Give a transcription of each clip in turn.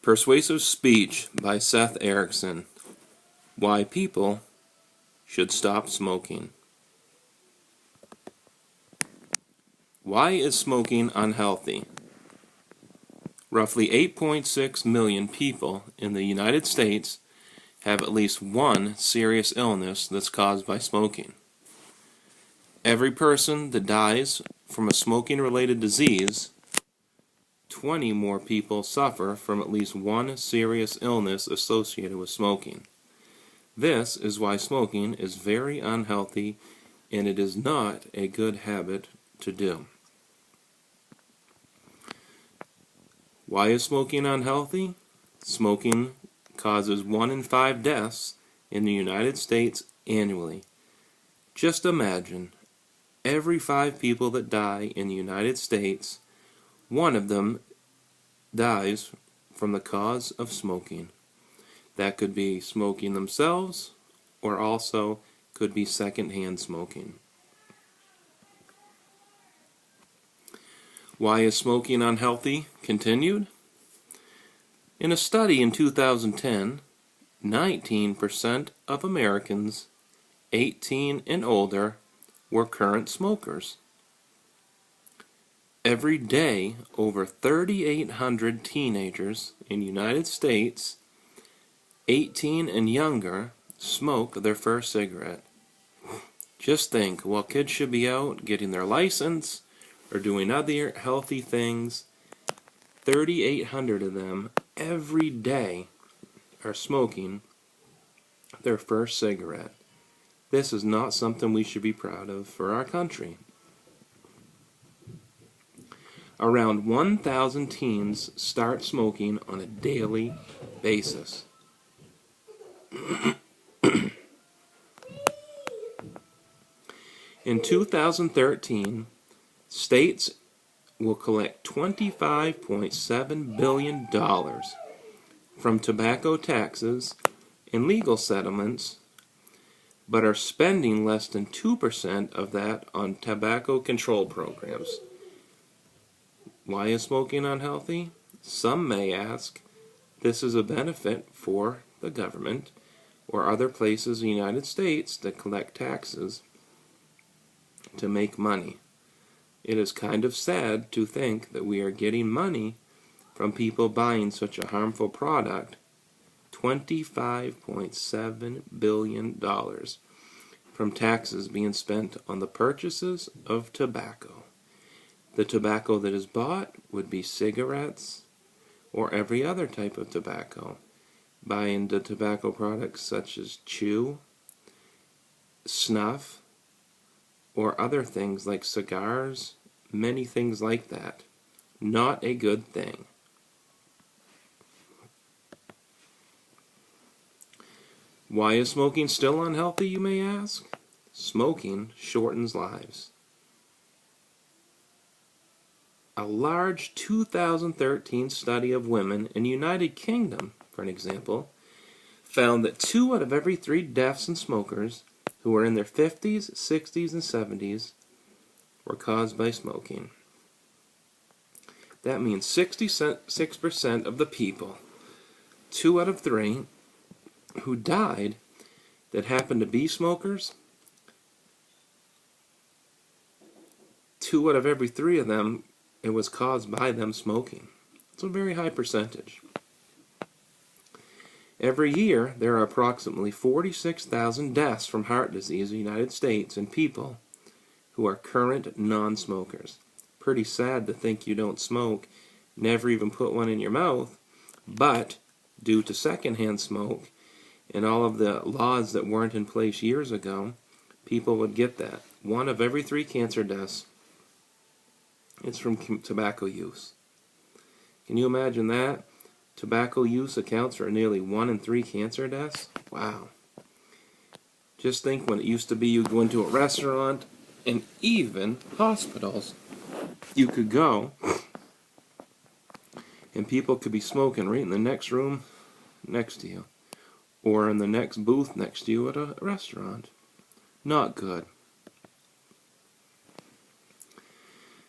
Persuasive Speech by Seth Erickson. Why people should stop smoking. Why is smoking unhealthy? Roughly 8.6 million people in the United States have at least one serious illness that's caused by smoking. Every person that dies from a smoking-related disease, 20 more people suffer from at least one serious illness associated with smoking. This is why smoking is very unhealthy, and it is not a good habit to do. Why is smoking unhealthy? Smoking causes 1 in 5 deaths in the United States annually. Just imagine, every 5 people that die in the United States, one of them dies from the cause of smoking. That could be smoking themselves, or also could be secondhand smoking. Why is smoking unhealthy? Continued. In a study in 2010, 19% of Americans 18 and older were current smokers. Every day, over 3,800 teenagers in the United States, 18 and younger, smoke their first cigarette. Just think, while kids should be out getting their license or doing other healthy things, 3,800 of them every day are smoking their first cigarette. This is not something we should be proud of for our country. Around 1,000 teens start smoking on a daily basis. In 2013, states will collect $25.7 billion from tobacco taxes and legal settlements, but are spending less than 2% of that on tobacco control programs. Why is smoking unhealthy? Some may ask, this is a benefit for the government or other places in the United States that collect taxes to make money. It is kind of sad to think that we are getting money from people buying such a harmful product. $25.7 billion from taxes being spent on the purchases of tobacco. The tobacco that is bought would be cigarettes or every other type of tobacco. Buying the tobacco products such as chew, snuff, or other things like cigars, many things like that. Not a good thing. Why is smoking still unhealthy, you may ask? Smoking shortens lives. A large 2013 study of women in the United Kingdom, for an example, found that 2 out of every 3 deaths in smokers who were in their 50s, 60s, and 70s were caused by smoking. That means 66% of the people, 2 out of 3, who died that happened to be smokers, 2 out of every 3 of them, it was caused by them smoking. It's a very high percentage. Every year, there are approximately 46,000 deaths from heart disease in the United States in people who are current non-smokers. Pretty sad to think you don't smoke, never even put one in your mouth, but due to secondhand smoke and all of the laws that weren't in place years ago, people would get that. 1 of every 3 cancer deaths is from tobacco use. Can you imagine that? Tobacco use accounts for nearly 1 in 3 cancer deaths? Wow. Just think when it used to be you'd go into a restaurant and even hospitals. You could go and people could be smoking right in the next room next to you or in the next booth next to you at a restaurant. Not good.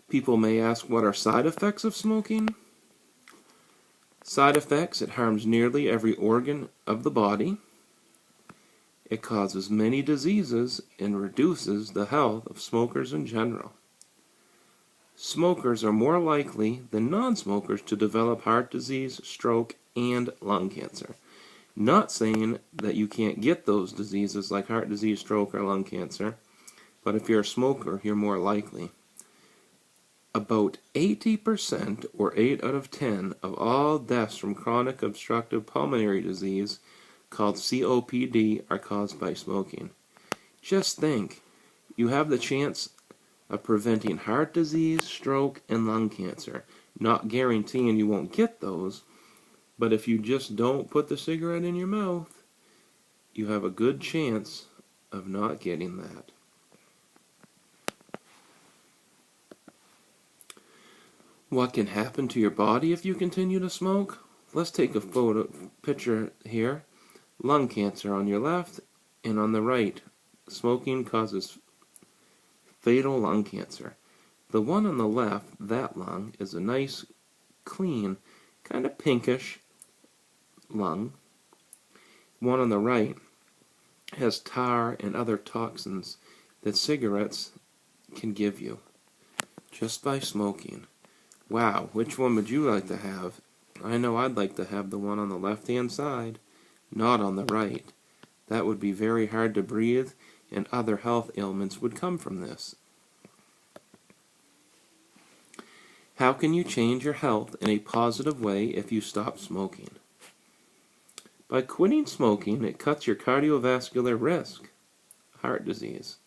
People may ask, what are side effects of smoking? Side effects: it harms nearly every organ of the body. It causes many diseases and reduces the health of smokers in general. Smokers are more likely than non-smokers to develop heart disease, stroke, and lung cancer. Not saying that you can't get those diseases like heart disease, stroke, or lung cancer, but if you're a smoker, you're more likely. About 80%, or 8 out of 10, of all deaths from chronic obstructive pulmonary disease, called COPD, are caused by smoking. Just think, you have the chance of preventing heart disease, stroke, and lung cancer. Not guaranteeing you won't get those, but if you just don't put the cigarette in your mouth, you have a good chance of not getting that. What can happen to your body if you continue to smoke? Let's take a picture here. Lung cancer on your left and on the right. Smoking causes fatal lung cancer. The one on the left, that lung, is a nice, clean, kind of pinkish lung. One on the right has tar and other toxins that cigarettes can give you just by smoking. Wow, which one would you like to have? I know I'd like to have the one on the left-hand side, not on the right. That would be very hard to breathe, and other health ailments would come from this. How can you change your health in a positive way if you stop smoking? By quitting smoking, it cuts your cardiovascular risk, heart disease.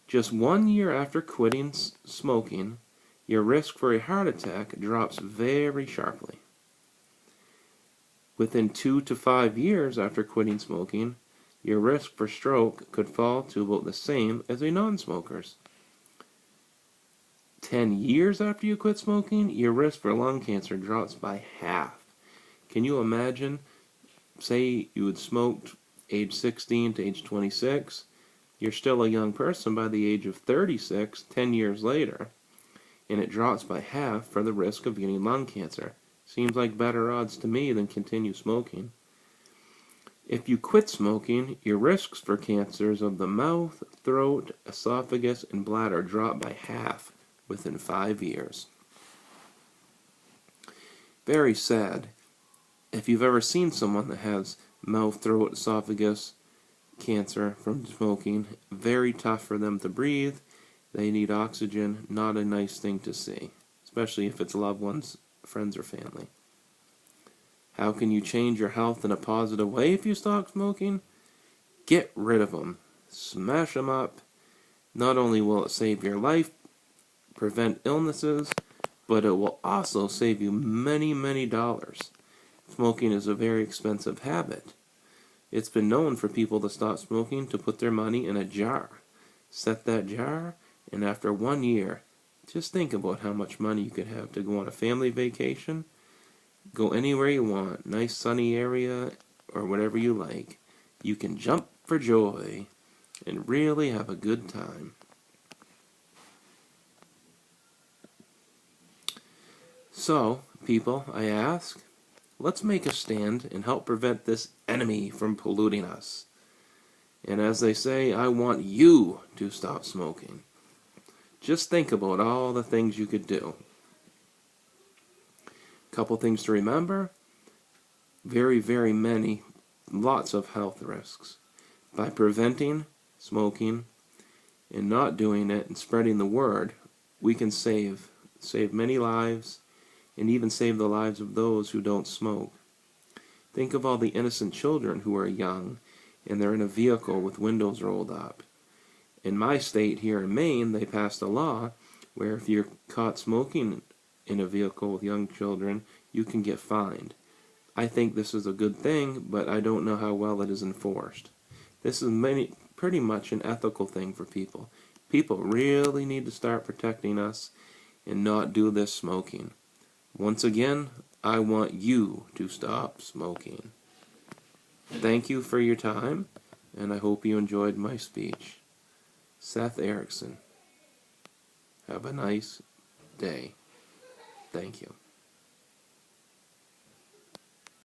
Just 1 year after quitting smoking, your risk for a heart attack drops very sharply. Within 2 to 5 years after quitting smoking, your risk for stroke could fall to about the same as a non-smoker's. 10 years after you quit smoking, your risk for lung cancer drops by half. Can you imagine, say you had smoked age 16 to age 26, you're still a young person by the age of 36, 10 years later, and it drops by half for the risk of getting lung cancer. Seems like better odds to me than continue smoking. If you quit smoking, your risks for cancers of the mouth, throat, esophagus, and bladder drop by half within 5 years. Very sad. If you've ever seen someone that has mouth, throat, esophagus cancer from smoking, very tough for them to breathe. They need oxygen, not a nice thing to see, especially if it's loved ones, friends, or family. How can you change your health in a positive way if you stop smoking? Get rid of them. Smash them up. Not only will it save your life, prevent illnesses, but it will also save you many, many dollars. Smoking is a very expensive habit. It's been known for people to stop smoking to put their money in a jar. Set that jar, and after 1 year, just think about how much money you could have to go on a family vacation, go anywhere you want, nice sunny area, or whatever you like. You can jump for joy and really have a good time. So, people, I ask, let's make a stand and help prevent this enemy from polluting us. And as they say, I want you to stop smoking. Just think about all the things you could do. Couple things to remember. Very, very many, lots of health risks. By preventing smoking and not doing it and spreading the word, we can save many lives and even save the lives of those who don't smoke. Think of all the innocent children who are young and they're in a vehicle with windows rolled up. In my state here in Maine, they passed a law where if you're caught smoking in a vehicle with young children, you can get fined. I think this is a good thing, but I don't know how well it is enforced. This is pretty much an ethical thing for people. People really need to start protecting us and not do this smoking. Once again, I want you to stop smoking. Thank you for your time, and I hope you enjoyed my speech. Seth Erickson. Have a nice day. Thank you.